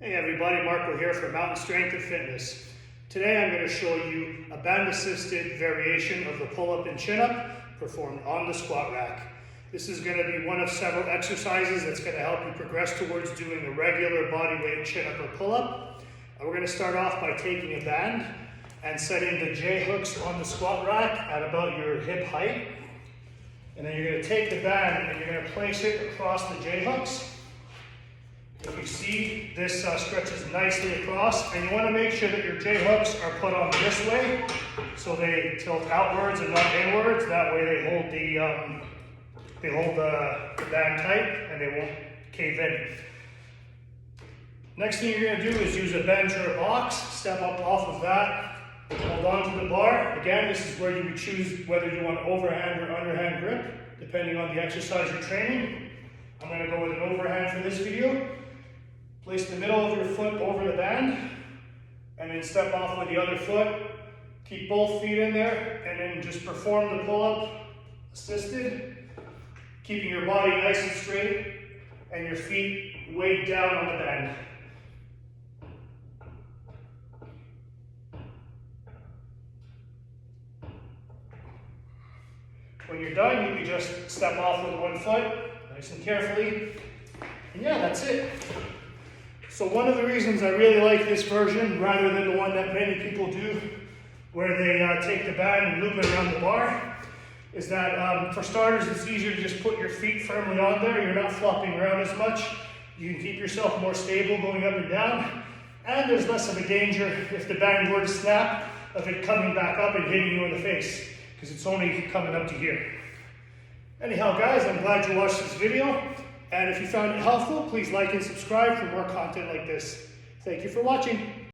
Hey everybody, Marco here from Mountain Strength and Fitness. Today I'm going to show you a band-assisted variation of the pull-up and chin-up performed on the squat rack. This is going to be one of several exercises that's going to help you progress towards doing a regular body weight chin-up or pull-up. We're going to start off by taking a band and setting the J hooks on the squat rack at about your hip height. And then you're going to take the band and you're going to place it across the J hooks. If you see, this stretches nicely across, and you want to make sure that your J hooks are put on this way, so they tilt outwards and not inwards. That way they hold the band tight and they won't cave in. Next thing you're going to do is use a bench or a box. Step up off of that, hold on to the bar. Again, this is where you would choose whether you want overhand or underhand grip, depending on the exercise you're training. I'm going to go with an overhand for this video. Place the middle of your foot over the band, and then step off with the other foot. Keep both feet in there, and then just perform the pull-up assisted, keeping your body nice and straight, and your feet weighed down on the band. When you're done, you can just step off with one foot, nice and carefully, and yeah, that's it. So one of the reasons I really like this version, rather than the one that many people do, where they take the band and loop it around the bar, is that for starters, it's easier to just put your feet firmly on there. You're not flopping around as much. You can keep yourself more stable going up and down. And there's less of a danger, if the band were to snap, of it coming back up and hitting you in the face, because it's only coming up to here. Anyhow, guys, I'm glad you watched this video. And if you found it helpful, please like and subscribe for more content like this. Thank you for watching.